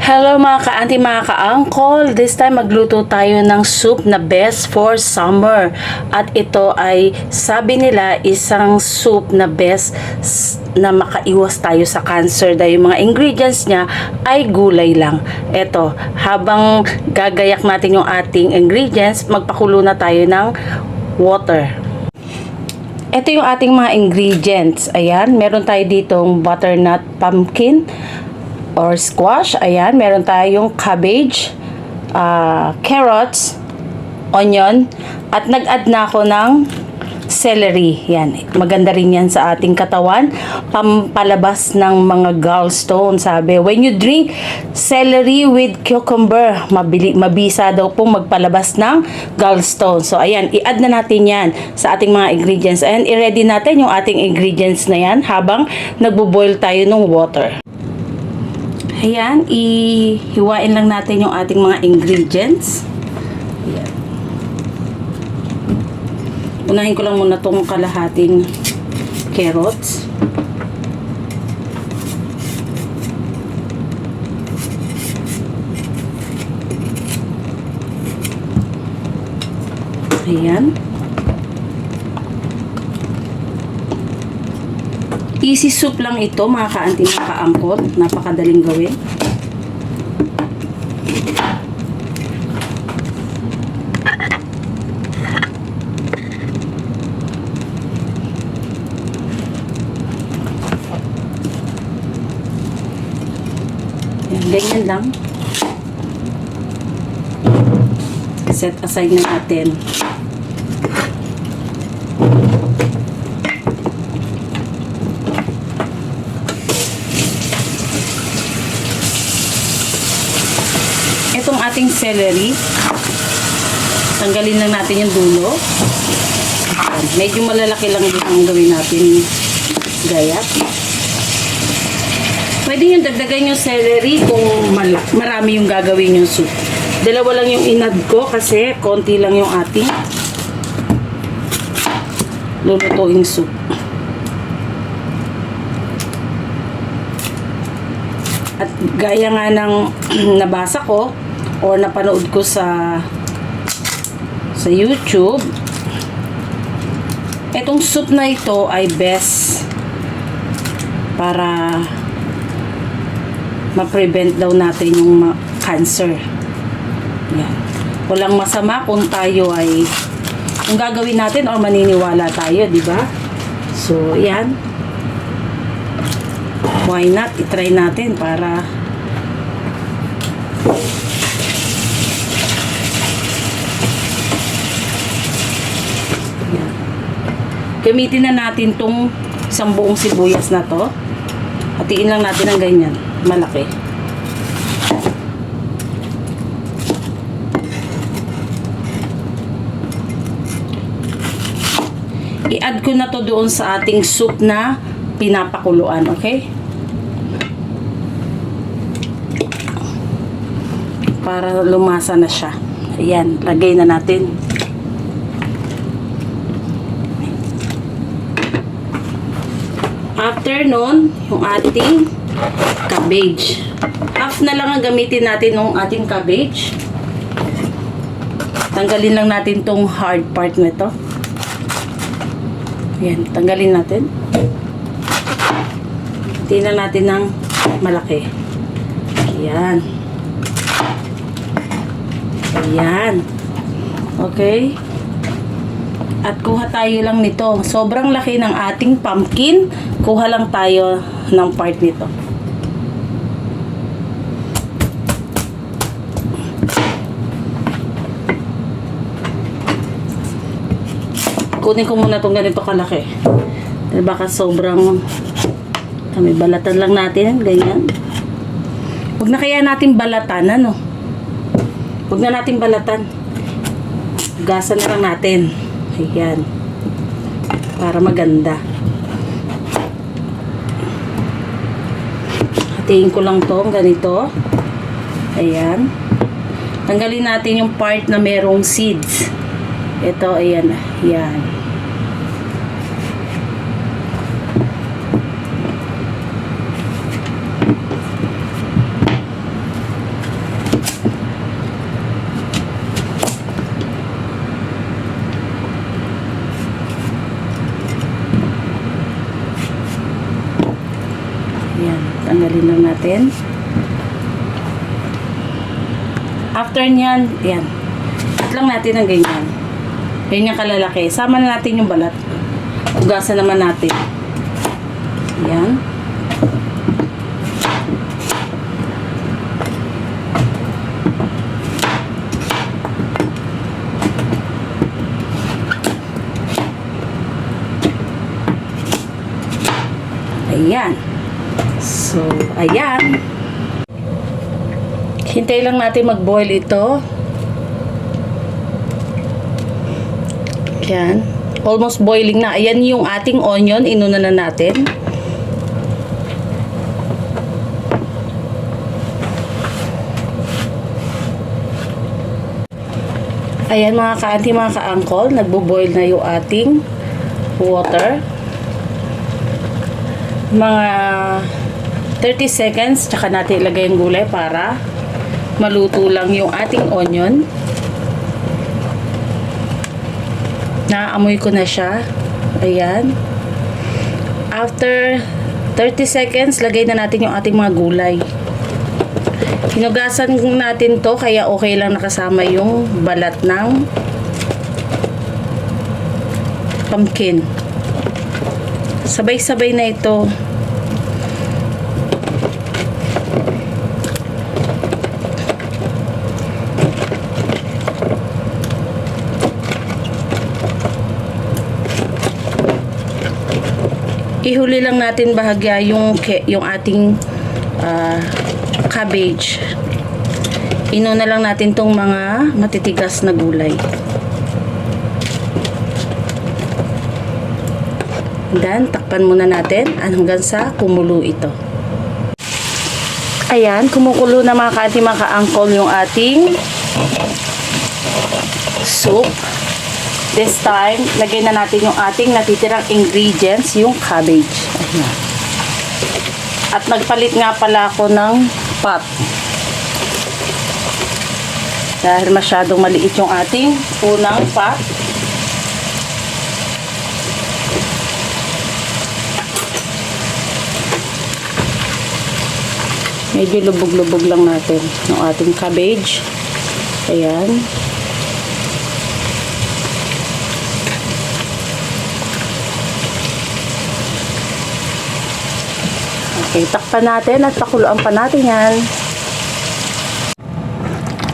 Hello mga ka-auntie, mga ka-uncle. This time magluto tayo ng soup na best for summer. At ito ay sabi nila isang soup na best na makaiwas tayo sa cancer dahil yung mga ingredients niya ay gulay lang. Ito, habang gagayak natin yung ating ingredients, magpakulo na tayo ng water. Ito yung ating mga ingredients. Ayan, meron tayo ditong butternut pumpkin or squash. Ayan, meron tayong cabbage, carrots, onion, at nag-add na ako ng celery. Yan, maganda rin yan sa ating katawan, pampalabas ng mga gallstone. Sabi, when you drink celery with cucumber, mabisa daw pong magpalabas ng gallstone. So ayan, i-add na natin yan sa ating mga ingredients. And i-ready natin yung ating ingredients na yan habang nagbo-boil tayo ng water. Ayan, ihiwain lang natin yung ating mga ingredients. Ayan. Unahin ko lang muna itong kalahating carrots. Ayan. Easy soup lang ito mga ka-auntie, mga ka-angkot. Napakadaling gawin. Yan, ganyan lang. Set aside na natin. Itong ating celery, tanggalin lang natin yung dulo. Medyo malalaki lang din ang gawin natin gayat. Pwede yung dagdagan yung celery kung marami yung gagawin yung soup. Dalawa lang yung inad ko kasi konti lang yung ating lulutuing soup. At gaya nga ng nabasa ko o napanood ko sa YouTube, etong soup na ito ay best para ma-prevent daw natin yung cancer. Yan. Walang masama kung tayo ay kung gagawin natin o maniniwala tayo, di ba? So, yan. Why not? I-try natin para yan. Gamitin na natin tong isang buong sibuyas na to. Hatiin lang natin ng ganyan. Malaki. I-add ko na to doon sa ating soup na pinapakuluan, okay? Para lumasa na siya. Ayan, lagay na natin. After nun, yung ating cabbage. Half na lang ang gamitin natin ng ating cabbage. Tanggalin lang natin tong hard part nito. Ayan, tanggalin natin. Tingnan natin ng malaki. Ayan. Ayan. Okay. At kuha tayo lang nito. Sobrang laki ng ating pumpkin. Kuha lang tayo ng part nito. Kunin ko muna itong ganito kalaki. Dahil baka sobrang kami balatan lang natin. Ganyan. Huwag na kaya natin balatan. Ano? Huwag na natin balatan. Gasan na lang natin. Ayan. Para maganda. Hatiin ko lang to ganito. Ayan. Tanggalin natin yung part na merong seeds. Ito, ayan. Ayan. Tanggalin lang natin. After nyan, yan. Cut lang natin ng ganyan. Ganyan kalalaki. Sama na natin yung balat. Ugasan naman natin. Yan. Ayan. So, ayan. Hintay lang natin mag-boil ito. Ayan. Almost boiling na. Ayan yung ating onion. Inuna na natin. Ayan mga ka-auntie, mga ka-uncle. Nagbo-boil na yung ating water. Mga 30 seconds. Tsaka natin ilagay yung gulay para maluto lang yung ating onion. Naamoy ko na siya. Ayan. After 30 seconds, lagay na natin yung ating mga gulay. Hinugasan natin to, kaya okay lang nakasama yung balat ng pumpkin. Sabay-sabay na ito. Ihuli lang natin bahagya yung ating cabbage. Inuna lang natin tong mga matitigas na gulay. Then, takpan muna natin hanggang sa kumulo ito. Ayan, kumukulo na mga ka-auntie, mga ka-uncle yung ating soup. This time, lagay na natin yung ating natitirang ingredients, yung cabbage. Ayan. At nagpalit nga pala ako ng pot. Dahil masyadong maliit yung ating unang pot. Medyo lubog-lubog lang natin ng ating cabbage. Ayan. Okay, takpan natin at pakuluan pa natin yan.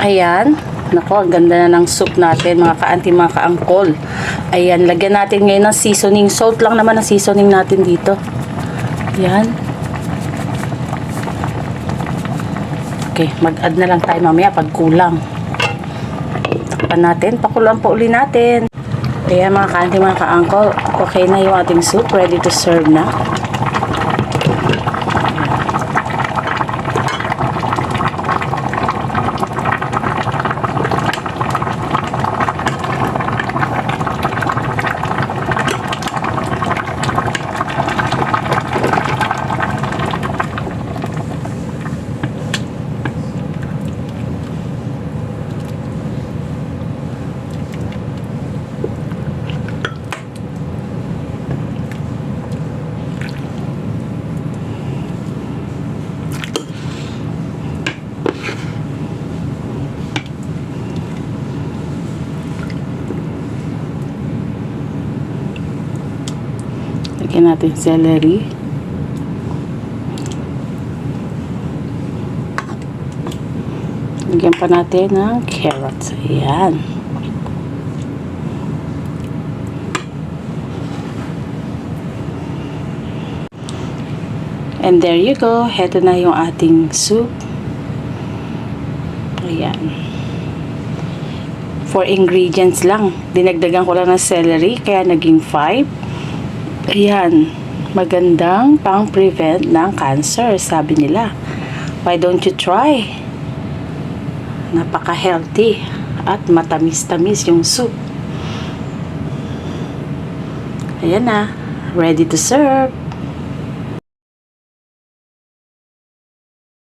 Ayan. Nako, ang ganda na ng soup natin, mga ka-auntie, mga ka-uncle. Ayan, lagyan natin ngayon ng seasoning. Salt lang naman ang seasoning natin dito. Ayan. Okay, mag-add na lang tayo mamaya pag kulang. Takpan natin, pakuluan pa uli natin. Ayan mga ka-auntie, mga ka-uncle, okay na yung ating soup, ready to serve na. Lagyan natin celery. Lagyan pa natin ng carrots. Ayan. And there you go. Heto na yung ating soup. Ayan. 4 ingredients lang. Dinagdagan ko lang ng celery, kaya naging 5. Ayan, magandang pang-prevent ng cancer, sabi nila. Why don't you try? Napaka-healthy at matamis-tamis yung soup. Ayan na, ready to serve.